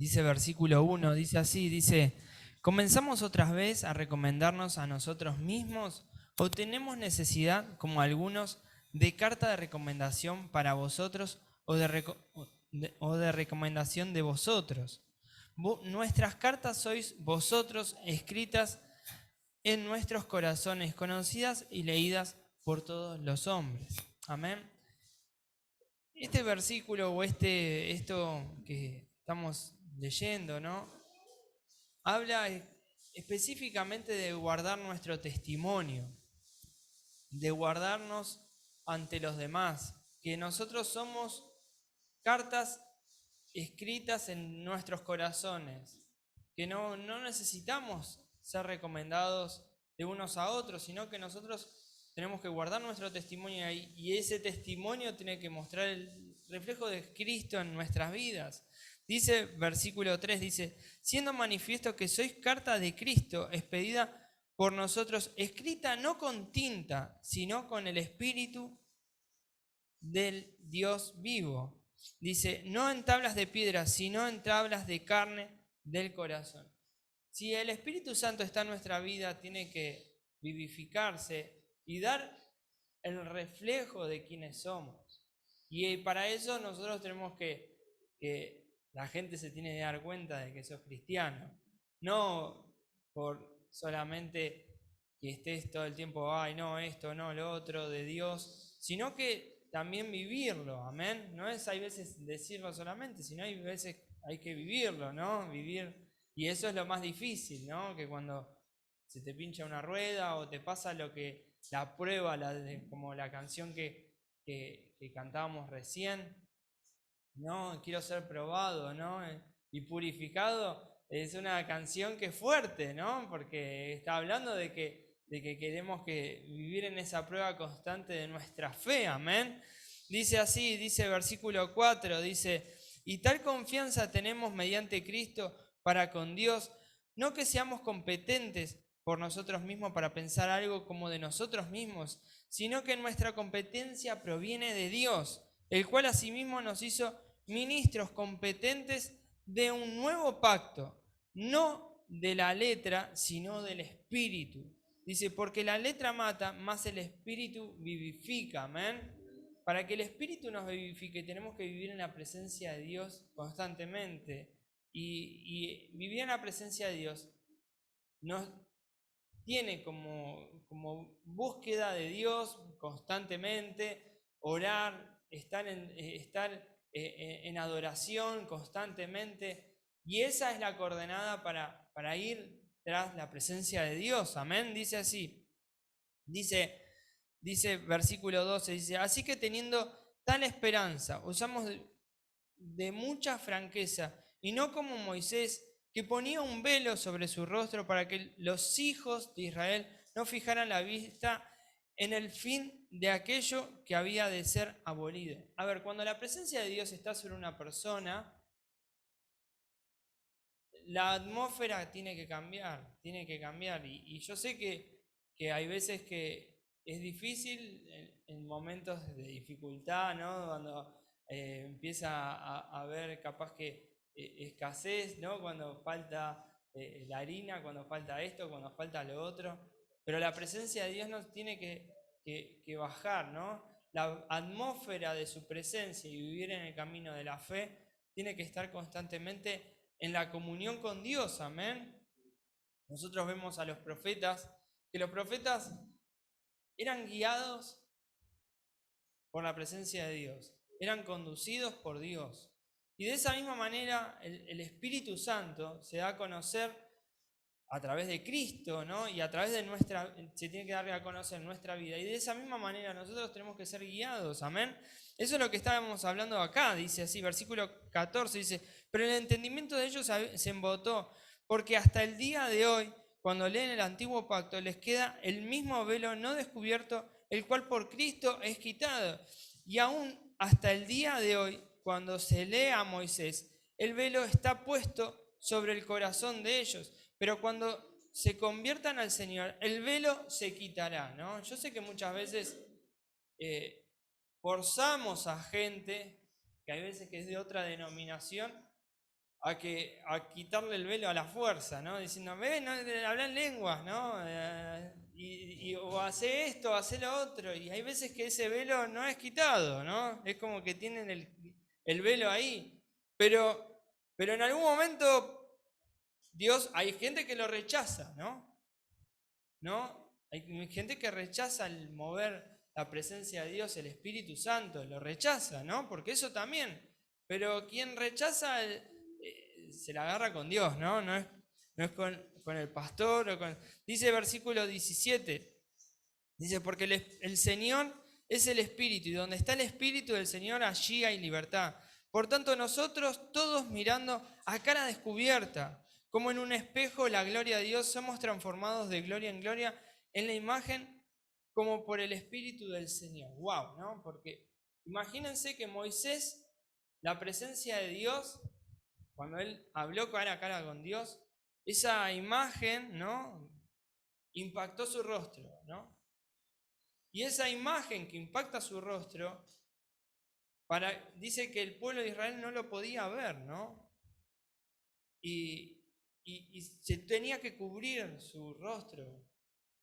Dice versículo 1, dice así, dice, ¿comenzamos otra vez a recomendarnos a nosotros mismos o tenemos necesidad, como algunos, de carta de recomendación para vosotros o de recomendación de vosotros? Nuestras cartas sois vosotros escritas en nuestros corazones, conocidas y leídas por todos los hombres. Amén. Este versículo o esto que estamos leyendo, ¿no? Habla específicamente de guardar nuestro testimonio, de guardarnos ante los demás, que nosotros somos cartas escritas en nuestros corazones, que no necesitamos ser recomendados de unos a otros, sino que nosotros tenemos que guardar nuestro testimonio ahí, y ese testimonio tiene que mostrar el reflejo de Cristo en nuestras vidas. Dice versículo 3, dice, siendo manifiesto que sois carta de Cristo, expedida por nosotros, escrita no con tinta, sino con el Espíritu del Dios vivo. Dice, no en tablas de piedra, sino en tablas de carne del corazón. Si el Espíritu Santo está en nuestra vida, tiene que vivificarse y dar el reflejo de quienes somos. Y para eso nosotros tenemos que la gente se tiene que dar cuenta de que sos cristiano. No por solamente que estés todo el tiempo, ay, no, esto, no, lo otro, de Dios, sino que también vivirlo, amén. No es hay veces decirlo solamente, sino hay veces hay que vivirlo, ¿no? Vivir, y eso es lo más difícil, ¿no? Que cuando se te pincha una rueda o te pasa lo que la prueba, como la canción que cantábamos recién, no, quiero ser probado, ¿no? Y purificado es una canción que es fuerte, ¿no? Porque está hablando de que queremos que vivir en esa prueba constante de nuestra fe, amén. Dice así, dice versículo 4, dice, y tal confianza tenemos mediante Cristo para con Dios, no que seamos competentes por nosotros mismos para pensar algo como de nosotros mismos, sino que nuestra competencia proviene de Dios, el cual asimismo nos hizo ministros competentes de un nuevo pacto, no de la letra, sino del espíritu. Dice, porque la letra mata, más el espíritu vivifica, amén. Para que el espíritu nos vivifique, tenemos que vivir en la presencia de Dios constantemente. Y vivir en la presencia de Dios nos tiene como búsqueda de Dios constantemente, orar, estar en adoración constantemente, y esa es la coordenada para ir tras la presencia de Dios, amén. Dice así, dice versículo 12, dice, así que teniendo tal esperanza, usamos de mucha franqueza, y no como Moisés, que ponía un velo sobre su rostro para que los hijos de Israel no fijaran la vista en el fin de aquello que había de ser abolido. A ver, cuando la presencia de Dios está sobre una persona, la atmósfera tiene que cambiar, Y yo sé que hay veces que es difícil en momentos de dificultad, ¿no? Cuando empieza a haber capaz que escasez, ¿no? Cuando falta la harina, cuando falta esto, cuando falta lo otro. Pero la presencia de Dios nos tiene que bajar, ¿no? La atmósfera de su presencia y vivir en el camino de la fe tiene que estar constantemente en la comunión con Dios, amén. Nosotros vemos a los profetas, que los profetas eran guiados por la presencia de Dios, eran conducidos por Dios. Y de esa misma manera el Espíritu Santo se da a conocer a través de Cristo, ¿no? Y a través de se tiene que darle a conocer nuestra vida. Y de esa misma manera nosotros tenemos que ser guiados, amén. Eso es lo que estábamos hablando acá, dice así, versículo 14, dice, pero el entendimiento de ellos se embotó, porque hasta el día de hoy, cuando leen el antiguo pacto, les queda el mismo velo no descubierto, el cual por Cristo es quitado. Y aún hasta el día de hoy, cuando se lee a Moisés, el velo está puesto sobre el corazón de ellos. Pero cuando se conviertan al Señor, el velo se quitará, ¿no? Yo sé que muchas veces forzamos a gente, que hay veces que es de otra denominación, a quitarle el velo a la fuerza, ¿no? Diciendo, ve, no, habla en lenguas, ¿no? O hace esto, o hace lo otro. Y hay veces que ese velo no es quitado, ¿no? Es como que tienen el velo ahí. Pero en algún momento Dios, hay gente que lo rechaza, ¿no? Hay gente que rechaza el mover la presencia de Dios, el Espíritu Santo, lo rechaza, ¿no? Porque eso también. Pero quien rechaza se la agarra con Dios, ¿no? No es con el pastor o con... Dice versículo 17, dice, porque el Señor es el Espíritu, y donde está el Espíritu del Señor, allí hay libertad. Por tanto, nosotros todos mirando a cara descubierta, como en un espejo, la gloria de Dios, somos transformados de gloria en gloria en la imagen como por el Espíritu del Señor. ¡Wow! ¿No? Porque imagínense que Moisés, la presencia de Dios, cuando él habló cara a cara con Dios, esa imagen, ¿no? Impactó su rostro, ¿no? Y esa imagen que impacta su rostro, dice que el pueblo de Israel no lo podía ver, ¿no? Y se tenía que cubrir su rostro,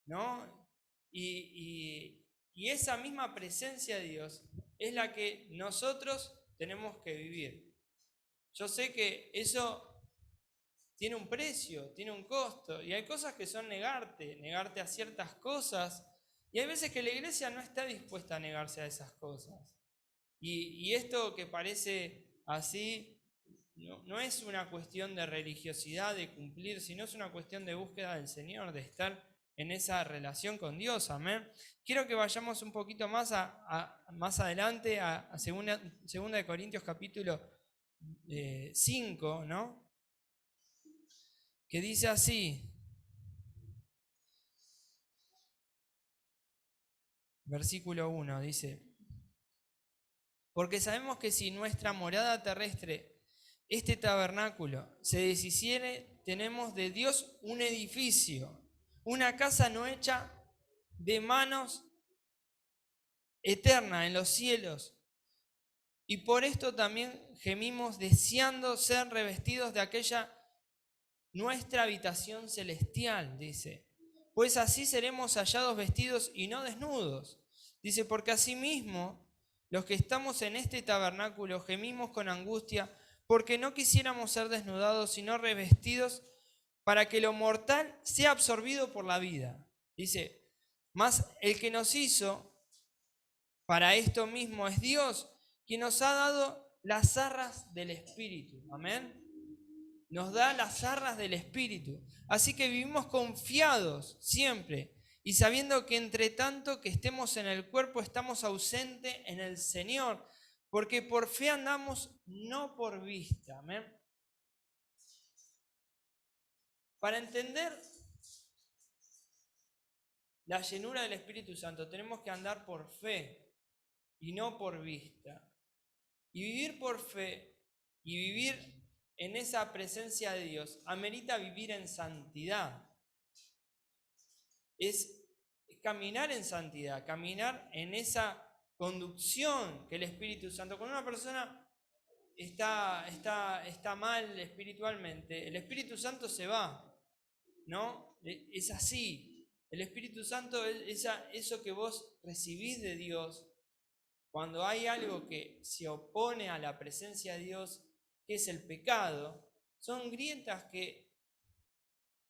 ¿no? Y esa misma presencia de Dios es la que nosotros tenemos que vivir. Yo sé que eso tiene un precio, tiene un costo, y hay cosas que son negarte a ciertas cosas, y hay veces que la iglesia no está dispuesta a negarse a esas cosas. Y esto que parece así, no es una cuestión de religiosidad, de cumplir, sino es una cuestión de búsqueda del Señor, de estar en esa relación con Dios, amén. Quiero que vayamos un poquito más más adelante a segunda de Corintios capítulo 5, ¿no? Que dice así, versículo 1, dice, porque sabemos que si nuestra morada terrestre, este tabernáculo, se deshiciere, tenemos de Dios un edificio, una casa no hecha de manos, eterna en los cielos. Y por esto también gemimos deseando ser revestidos de aquella nuestra habitación celestial, dice. Pues así seremos hallados vestidos y no desnudos. Dice, porque asimismo los que estamos en este tabernáculo gemimos con angustia, porque no quisiéramos ser desnudados, sino revestidos, para que lo mortal sea absorbido por la vida. Dice, mas el que nos hizo para esto mismo es Dios, quien nos ha dado las arras del Espíritu. Amén. Nos da las arras del Espíritu. Así que vivimos confiados siempre y sabiendo que entre tanto que estemos en el cuerpo estamos ausentes en el Señor, porque por fe andamos, no por vista. Amén. Para entender la llenura del Espíritu Santo tenemos que andar por fe y no por vista. Y vivir por fe y vivir en esa presencia de Dios amerita vivir en santidad. Es caminar en santidad, caminar en esa conducción que el Espíritu Santo, cuando una persona está mal espiritualmente, el Espíritu Santo se va, ¿no? Es así. El Espíritu Santo es eso que vos recibís de Dios. Cuando hay algo que se opone a la presencia de Dios, que es el pecado, son grietas que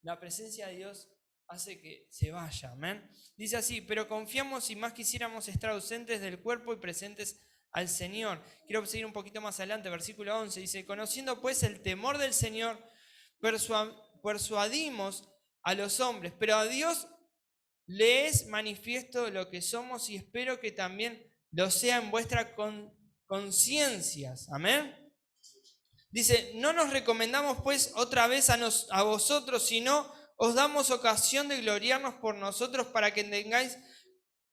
la presencia de Dios hace que se vaya. ¿Amén? Dice así, pero confiamos y más quisiéramos estar ausentes del cuerpo y presentes al Señor. Quiero seguir un poquito más adelante, versículo 11, dice, conociendo pues el temor del Señor, persuadimos a los hombres, pero a Dios le es manifiesto lo que somos y espero que también lo sea en vuestras conciencias. Amén. Dice, no nos recomendamos pues otra vez a vosotros, sino os damos ocasión de gloriarnos por nosotros para que tengáis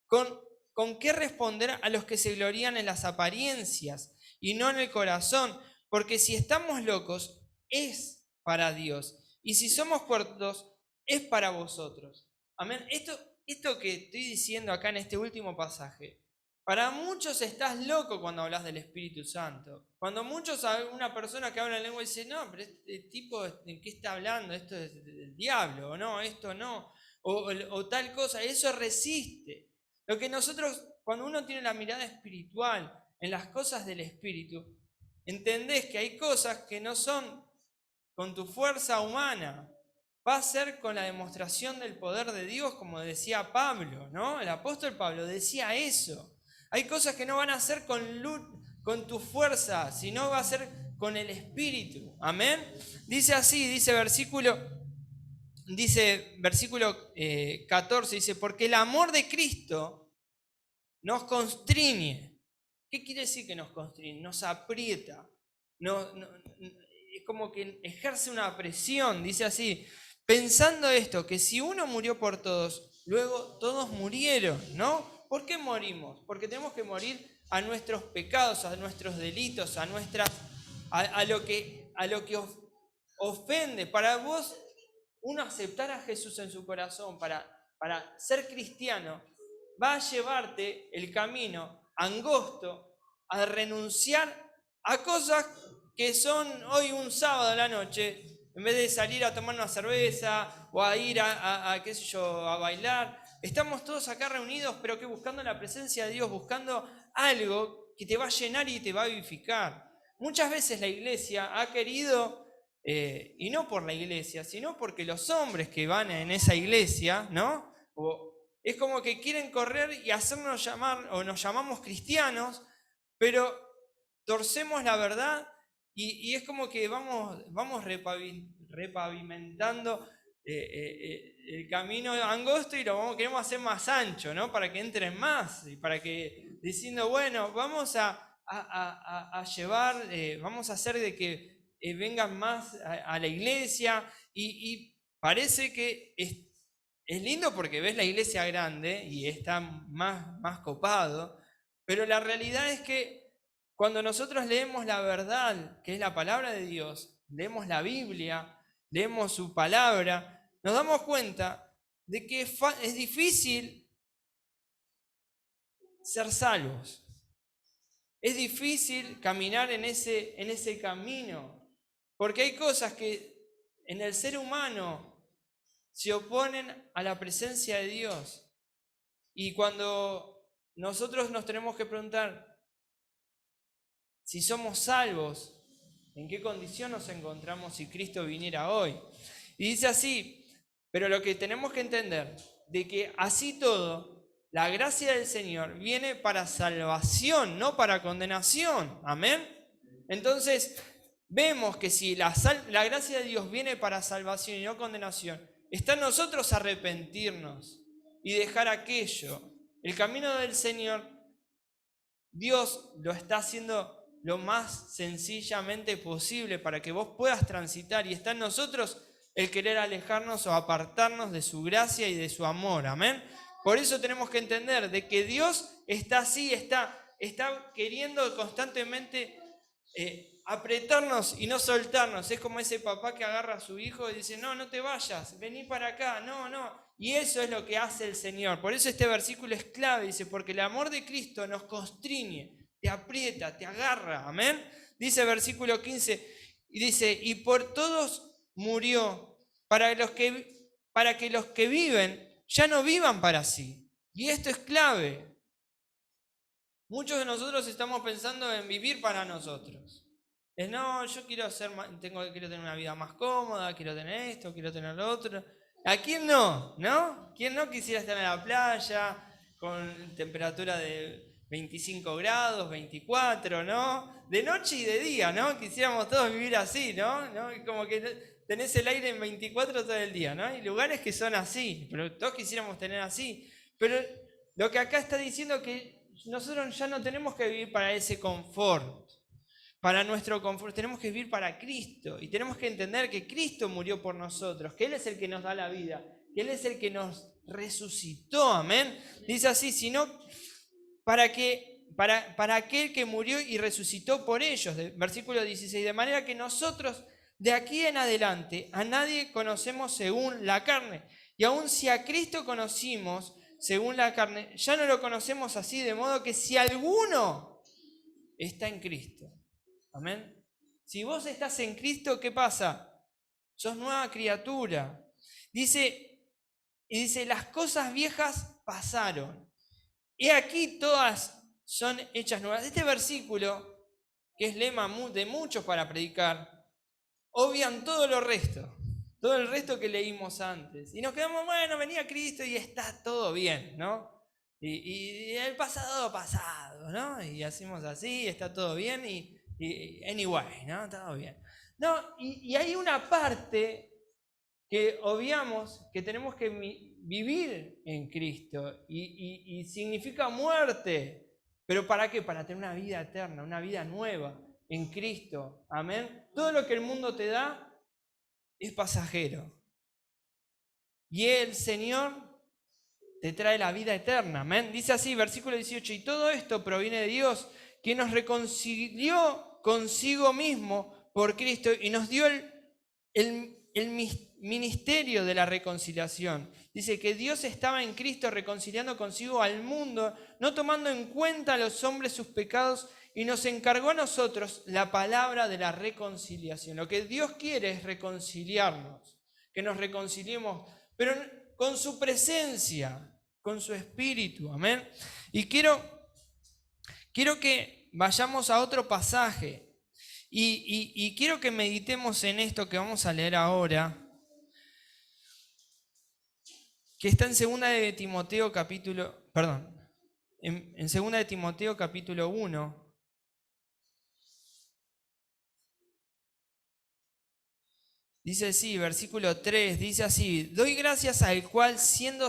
con qué responder a los que se glorían en las apariencias y no en el corazón. Porque si estamos locos, es para Dios. Y si somos cuerdos, es para vosotros. Amén. Esto que estoy diciendo acá en este último pasaje Para muchos estás loco cuando hablas del Espíritu Santo. Cuando muchos, una persona que habla en lengua dice, no, pero este tipo, ¿en qué está hablando? Esto es del diablo, o no, esto no, o tal cosa, eso resiste. Lo que nosotros, cuando uno tiene la mirada espiritual en las cosas del Espíritu, entendés que hay cosas que no son con tu fuerza humana, va a ser con la demostración del poder de Dios, como decía Pablo, ¿no? El apóstol Pablo decía eso. Hay cosas que no van a ser con tu fuerza, sino va a ser con el Espíritu. Amén. Dice así, dice versículo 14, dice, porque el amor de Cristo nos constriñe. ¿Qué quiere decir que nos constriñe? Nos aprieta. Es como que ejerce una presión, dice así, pensando esto, que si uno murió por todos, luego todos murieron, ¿no? ¿Por qué morimos? Porque tenemos que morir a nuestros pecados, a nuestros delitos, a lo que ofende. Para vos, uno aceptar a Jesús en su corazón, para ser cristiano, va a llevarte el camino angosto a renunciar a cosas que son hoy un sábado a la noche, en vez de salir a tomar una cerveza o a ir qué sé yo, a bailar. Estamos todos acá reunidos, pero que buscando la presencia de Dios, buscando algo que te va a llenar y te va a vivificar. Muchas veces la iglesia ha querido, y no por la iglesia, sino porque los hombres que van en esa iglesia, ¿no? Es como que quieren correr y hacernos llamar, o nos llamamos cristianos, pero torcemos la verdad y es como que vamos repavimentando el camino angosto y queremos hacer más ancho, ¿no? Para que entren más y para que, diciendo, bueno, vamos a llevar, vamos a hacer de que vengan más a la iglesia y parece que es lindo porque ves la iglesia grande y está más copado, pero la realidad es que cuando nosotros leemos la verdad, que es la palabra de Dios, leemos la Biblia, leemos su palabra, nos damos cuenta de que es difícil ser salvos. Es difícil caminar en ese camino, porque hay cosas que en el ser humano se oponen a la presencia de Dios. Y cuando nosotros nos tenemos que preguntar si somos salvos, ¿en qué condición nos encontramos si Cristo viniera hoy? Y dice así, pero lo que tenemos que entender, de que así todo, la gracia del Señor viene para salvación, no para condenación. Amén. Entonces, vemos que si la gracia de Dios viene para salvación y no condenación, está en nosotros arrepentirnos y dejar aquello. El camino del Señor, Dios lo está haciendo lo más sencillamente posible para que vos puedas transitar, y está en nosotros el querer alejarnos o apartarnos de su gracia y de su amor. Amén. Por eso tenemos que entender de que Dios está así, está queriendo constantemente apretarnos y no soltarnos. Es como ese papá que agarra a su hijo y dice, no te vayas, vení para acá, no. Y eso es lo que hace el Señor. Por eso este versículo es clave, dice, porque el amor de Cristo nos constriñe, te aprieta, te agarra. Amén. Dice versículo 15, y dice, y por todos murió, para que los que viven ya no vivan para sí. Y esto es clave. Muchos de nosotros estamos pensando en vivir para nosotros. No, yo quiero tener una vida más cómoda, quiero tener esto, quiero tener lo otro. ¿A quién no? ¿No? ¿Quién no quisiera estar en la playa con temperatura de 25 grados, 24, ¿no? De noche y de día, ¿no? Quisiéramos todos vivir así, ¿no? Como que tenés el aire en 24 todo el día, ¿no? Hay lugares que son así, pero todos quisiéramos tener así. Pero lo que acá está diciendo es que nosotros ya no tenemos que vivir para ese confort. Para nuestro confort, tenemos que vivir para Cristo y tenemos que entender que Cristo murió por nosotros, que Él es el que nos da la vida, que Él es el que nos resucitó, amén. Dice así, sino para aquel que murió y resucitó por ellos, versículo 16, de manera que nosotros de aquí en adelante a nadie conocemos según la carne, y aun si a Cristo conocimos, según la carne, ya no lo conocemos así, de modo que si alguno está en Cristo. Amén. Si vos estás en Cristo, ¿qué pasa? Sos nueva criatura. Dice, las cosas viejas pasaron. Y aquí todas son hechas nuevas. Este versículo, que es lema de muchos para predicar, obvian todo lo resto. Todo el resto que leímos antes. Y nos quedamos, bueno, venía Cristo y está todo bien, ¿no? Y el pasado, ¿no? Y hacemos así, está todo bien y anyway, ¿no? Todo bien. No, y hay una parte que obviamos, que tenemos que vivir en Cristo y significa muerte. ¿Pero para qué? Para tener una vida eterna, una vida nueva en Cristo. Amén. Todo lo que el mundo te da es pasajero. Y el Señor te trae la vida eterna. Amén. Dice así, versículo 18, y todo esto proviene de Dios, quien nos reconcilió consigo mismo por Cristo y nos dio el ministerio de la reconciliación. Dice que Dios estaba en Cristo reconciliando consigo al mundo, no tomando en cuenta a los hombres sus pecados, y nos encargó a nosotros la palabra de la reconciliación. Lo que Dios quiere es reconciliarnos, que nos reconciliemos, pero con su presencia, con su espíritu. Amén. Y quiero que vayamos a otro pasaje. Y quiero que meditemos en esto que vamos a leer ahora, que está en 2 de Timoteo capítulo, en 2 de Timoteo capítulo 1. Dice así, versículo 3, dice así: doy gracias al cual, siendo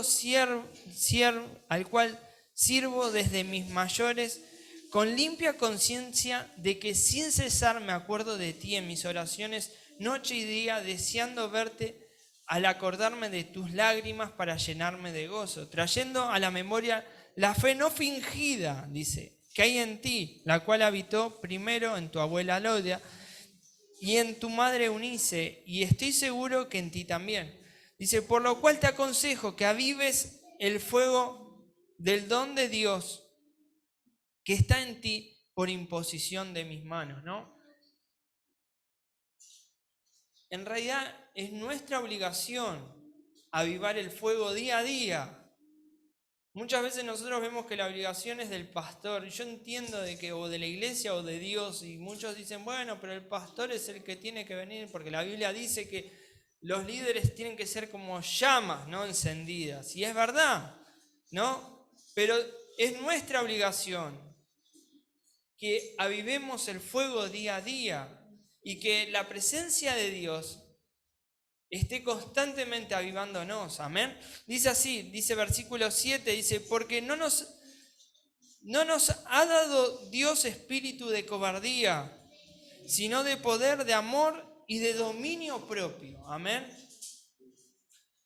al cual sirvo desde mis mayores, con limpia conciencia de que sin cesar me acuerdo de ti en mis oraciones, noche y día, deseando verte al acordarme de tus lágrimas para llenarme de gozo, trayendo a la memoria la fe no fingida, dice, que hay en ti, la cual habitó primero en tu abuela Lodia y en tu madre Eunice, y estoy seguro que en ti también. Dice, por lo cual te aconsejo que avives el fuego del don de Dios que está en ti por imposición de mis manos, ¿no? En realidad es nuestra obligación avivar el fuego día a día. Muchas veces nosotros vemos que la obligación es del pastor. Yo entiendo de que o de la iglesia o de Dios, y muchos dicen, bueno, pero el pastor es el que tiene que venir, porque la Biblia dice que los líderes tienen que ser como llamas, ¿no? Encendidas. Y es verdad, ¿no? Pero es nuestra obligación que avivemos el fuego día a día y que la presencia de Dios esté constantemente avivándonos. Amén. Dice así, dice versículo 7, dice, porque no nos ha dado Dios espíritu de cobardía, sino de poder, de amor y de dominio propio. Amén.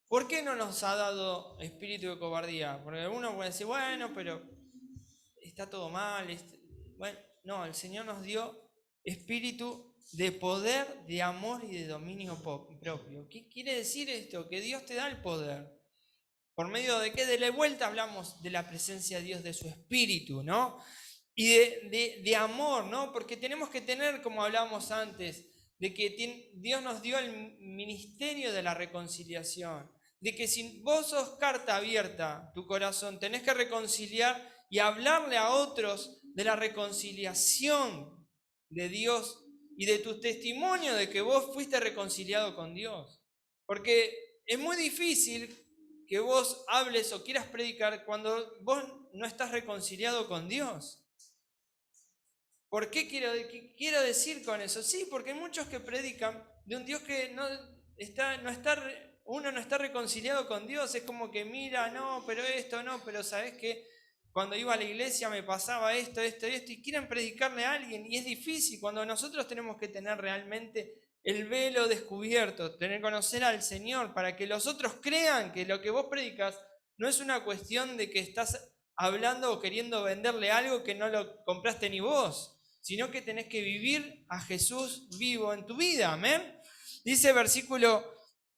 ¿Por qué no nos ha dado espíritu de cobardía? Porque algunos pueden decir, bueno, pero está todo mal. Bueno, no, el Señor nos dio espíritu de poder, de amor y de dominio propio. ¿Qué quiere decir esto? Que Dios te da el poder. ¿Por medio de qué? De la vuelta hablamos de la presencia de Dios, de su espíritu, ¿no? Y de amor, ¿no? Porque tenemos que tener, como hablábamos antes, de que Dios nos dio el ministerio de la reconciliación. De que si vos sos carta abierta, tu corazón, tenés que reconciliar y hablarle a otros de la reconciliación de Dios y de tu testimonio de que vos fuiste reconciliado con Dios. Porque es muy difícil que vos hables o quieras predicar cuando vos no estás reconciliado con Dios. ¿Por qué quiero decir con eso? Sí, porque hay muchos que predican de un Dios que uno no está reconciliado con Dios. Es como que mira, no, pero esto, no, pero ¿sabés qué? Cuando iba a la iglesia me pasaba esto, y quieren predicarle a alguien, y es difícil cuando nosotros tenemos que tener realmente el velo descubierto, tener que conocer al Señor, para que los otros crean que lo que vos predicas no es una cuestión de que estás hablando o queriendo venderle algo que no lo compraste ni vos, sino que tenés que vivir a Jesús vivo en tu vida, amén. Dice versículo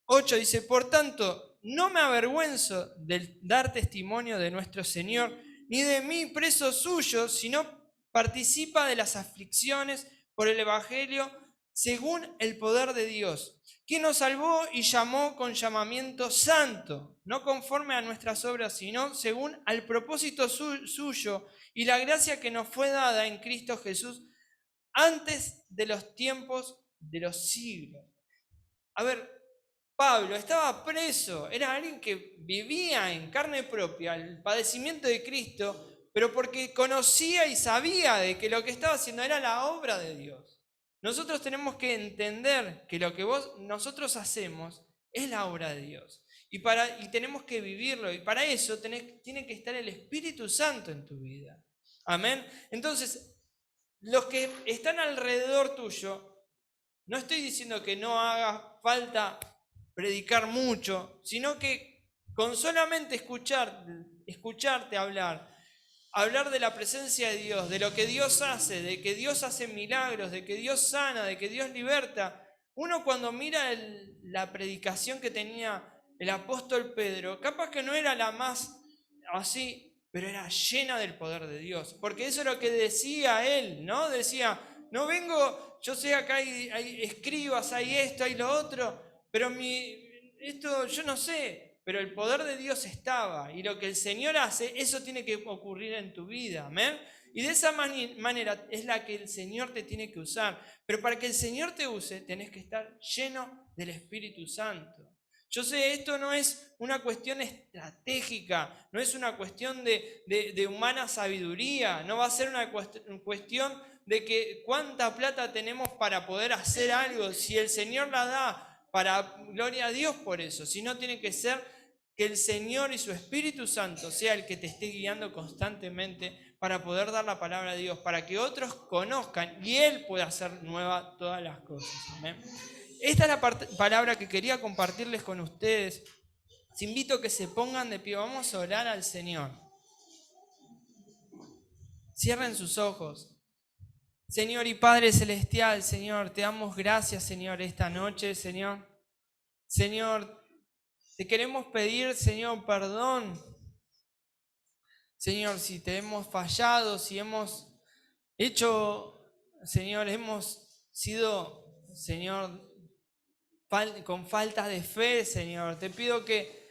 8, dice, por tanto, no me avergüenzo de dar testimonio de nuestro Señor, ni de mí preso suyo, sino participa de las aflicciones por el Evangelio según el poder de Dios, quien nos salvó y llamó con llamamiento santo, no conforme a nuestras obras, sino según al propósito suyo y la gracia que nos fue dada en Cristo Jesús antes de los tiempos de los siglos. A ver, Pablo estaba preso, era alguien que vivía en carne propia el padecimiento de Cristo, pero porque conocía y sabía de que lo que estaba haciendo era la obra de Dios. Nosotros tenemos que entender que lo que nosotros hacemos es la obra de Dios. Y tenemos que vivirlo. Y para eso tiene que estar el Espíritu Santo en tu vida. Amén. Entonces, los que están alrededor tuyo, no estoy diciendo que no haga falta predicar mucho, sino que con solamente escucharte hablar de la presencia de Dios, de lo que Dios hace, de que Dios hace milagros, de que Dios sana, de que Dios liberta. Uno cuando mira la predicación que tenía el apóstol Pedro, capaz que no era la más así, pero era llena del poder de Dios, porque eso es lo que decía él, ¿no? Decía, no vengo, yo sé acá hay escribas, hay esto, hay lo otro, pero esto yo no sé, pero el poder de Dios estaba, y lo que el Señor hace, eso tiene que ocurrir en tu vida, ¿amén? Y de esa manera es la que el Señor te tiene que usar, pero para que el Señor te use, tenés que estar lleno del Espíritu Santo. Yo sé, esto no es una cuestión estratégica, no es una cuestión de humana sabiduría, no va a ser una cuestión de que cuánta plata tenemos para poder hacer algo, si el Señor la da, para gloria a Dios por eso, sino tiene que ser que el Señor y su Espíritu Santo sea el que te esté guiando constantemente para poder dar la palabra de Dios, para que otros conozcan y Él pueda hacer nueva todas las cosas. Amén. Esta es la palabra que quería compartirles con ustedes. Les invito a que se pongan de pie, vamos a orar al Señor. Cierren sus ojos. Señor y Padre Celestial, Señor, te damos gracias, Señor, esta noche, Señor. Señor, te queremos pedir, Señor, perdón. Señor, si te hemos fallado, si hemos hecho, Señor, hemos sido, Señor, con falta de fe, Señor. Te pido que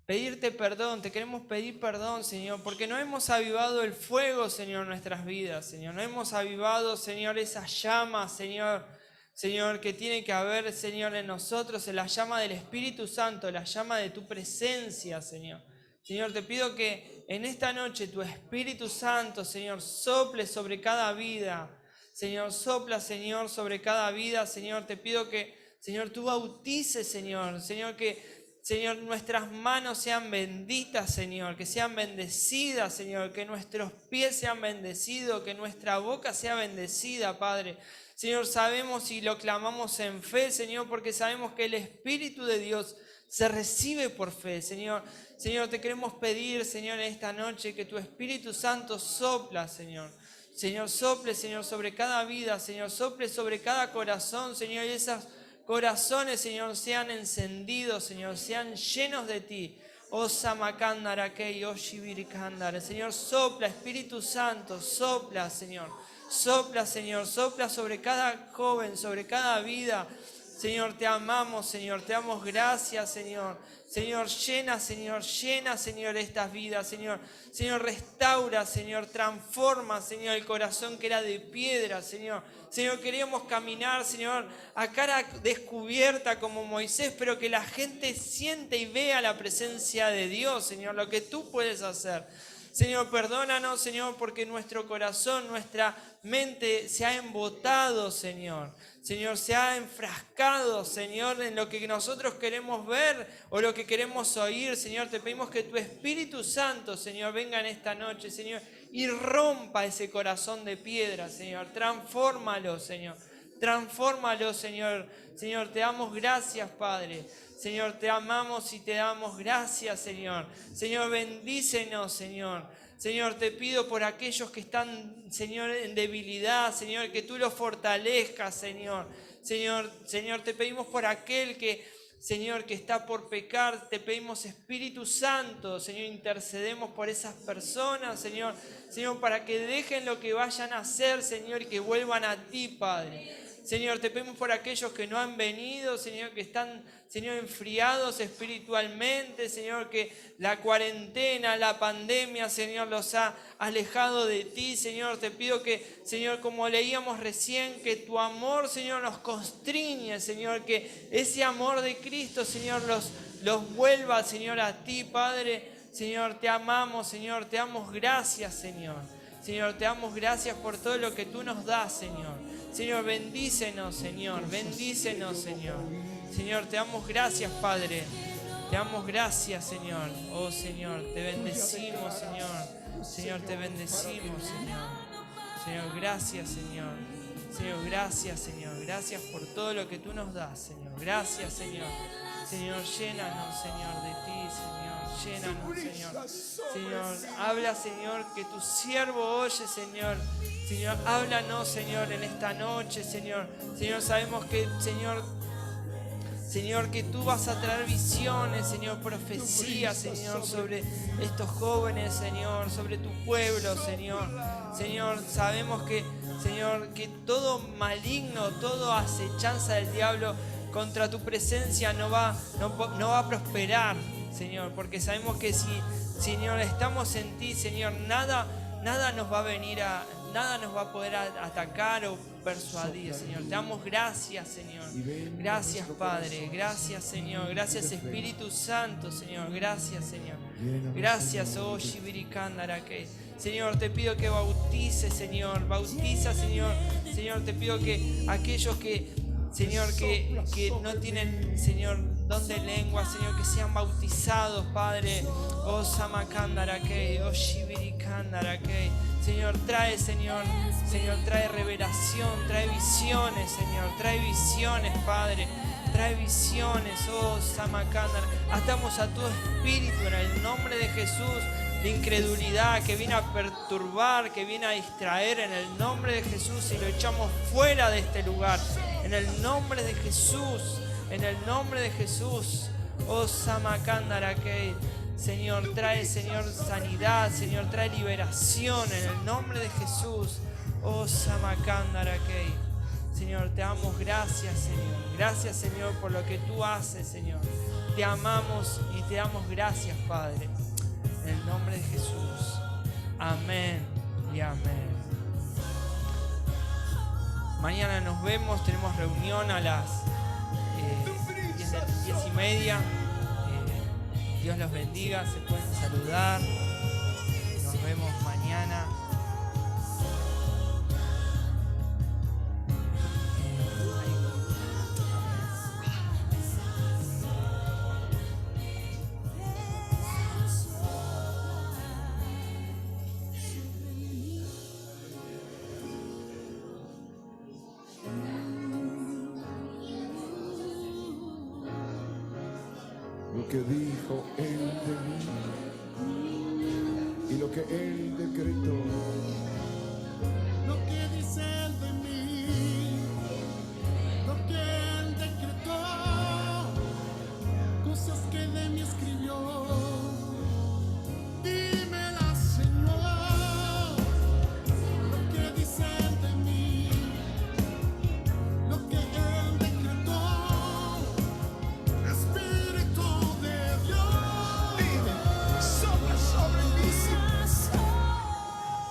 pedirte perdón, te queremos pedir perdón, Señor, porque no hemos avivado el fuego, Señor, en nuestras vidas, Señor. No hemos avivado, Señor, esa llama, Señor, Señor, que tiene que haber, Señor, en nosotros, en la llama del Espíritu Santo, la llama de tu presencia, Señor. Señor, te pido que en esta noche tu Espíritu Santo, Señor, sople sobre cada vida. Señor, sopla, Señor, sobre cada vida. Señor, te pido que, Señor, tú bautices, Señor. Señor, que, Señor, nuestras manos sean benditas, Señor. Que sean bendecidas, Señor. Que nuestros pies sean bendecidos. Que nuestra boca sea bendecida, Padre. Señor, sabemos y lo clamamos en fe, Señor, porque sabemos que el Espíritu de Dios se recibe por fe, Señor. Señor, te queremos pedir, Señor, en esta noche que tu Espíritu Santo sopla, Señor. Señor, sople, Señor, sobre cada vida, Señor, sople sobre cada corazón, Señor, y esos corazones, Señor, sean encendidos, Señor, sean llenos de ti. Oh Samakandarakei, oh Shibirikandara. Señor, sopla, Espíritu Santo, sopla, Señor. Sopla, Señor, sopla sobre cada joven, sobre cada vida. Señor, te amamos, Señor, te damos gracias, Señor. Señor, llena, Señor, estas vidas, Señor. Señor, restaura, Señor, transforma, Señor, el corazón que era de piedra, Señor. Señor, queríamos caminar, Señor, a cara descubierta como Moisés, pero que la gente siente y vea la presencia de Dios, Señor, lo que tú puedes hacer. Señor, perdónanos, Señor, porque nuestro corazón, nuestra mente se ha embotado, Señor. Señor, se ha enfrascado, Señor, en lo que nosotros queremos ver o lo que queremos oír. Señor, te pedimos que tu Espíritu Santo, Señor, venga en esta noche, Señor, y rompa ese corazón de piedra, Señor. Transfórmalo, Señor. Transfórmalo, Señor. Señor, te damos gracias, Padre. Señor, te amamos y te damos gracias, Señor. Señor, bendícenos, Señor. Señor, te pido por aquellos que están, Señor, en debilidad, Señor, que tú los fortalezcas, Señor. Señor, te pedimos por aquel que, Señor, que está por pecar, te pedimos, Espíritu Santo, Señor, intercedemos por esas personas, Señor, para que dejen lo que vayan a hacer, Señor, y que vuelvan a ti, Padre. Señor, te pedimos por aquellos que no han venido, Señor, que están, Señor, enfriados espiritualmente, Señor, que la cuarentena, la pandemia, Señor, los ha alejado de ti, Señor. Te pido que, Señor, como leíamos recién, que tu amor, Señor, nos constriñe, Señor, que ese amor de Cristo, Señor, los vuelva, Señor, a ti, Padre. Señor, te amamos, Señor, te damos gracias, Señor. Señor, te damos gracias por todo lo que tú nos das, Señor. Señor, bendícenos, Señor, bendícenos, Señor. Señor, te damos gracias, Padre. Te damos gracias, Señor. Oh, Señor, te bendecimos, Señor. Señor, te bendecimos, Señor. Señor, gracias, Señor. Señor, gracias, Señor. Gracias por todo lo que tú nos das, Señor. Gracias, Señor. Señor, llénanos, Señor, de ti, Señor. Llénanos, Señor. Señor, habla, Señor, que tu siervo oye, Señor. Señor, háblanos, Señor, en esta noche, Señor. Señor, sabemos que, Señor, que tú vas a traer visiones, Señor, profecías, Señor, sobre estos jóvenes, Señor, sobre tu pueblo, Señor. Señor, sabemos que, Señor, que todo maligno, toda acechanza del diablo contra tu presencia no va a prosperar, Señor, porque sabemos que si, Señor, estamos en ti, Señor, nada nos va a poder atacar o persuadir, Señor. Te damos gracias, Señor. Gracias, Padre. Gracias, Señor. Gracias, Espíritu Santo, Señor. Gracias, Señor. Gracias, oh Shibirikandarake. Señor, te pido que bautices, Señor. Bautiza, Señor. Señor, te pido que aquellos que, Señor, que no tienen, Señor, don de lengua, Señor, que sean bautizados, Padre. Oh Samakandarake, oh Shibirikandarake. Señor, trae, Señor, trae revelación, trae visiones, Señor, trae visiones, Padre, trae visiones, oh Samakandar. Atamos a tu espíritu en el nombre de Jesús, de incredulidad que viene a perturbar, que viene a distraer, en el nombre de Jesús, y lo echamos fuera de este lugar, en el nombre de Jesús, en el nombre de Jesús, oh Samakandarake. Señor, trae, Señor, sanidad, Señor, trae liberación en el nombre de Jesús. Oh, Samakandarake. Señor, te damos gracias, Señor. Gracias, Señor, por lo que tú haces, Señor. Te amamos y te damos gracias, Padre. En el nombre de Jesús. Amén y amén. Mañana nos vemos, tenemos reunión a las 10:30. Dios los bendiga, se pueden saludar. Nos vemos mañana. Lo que dijo Él de mí y lo que Él decretó.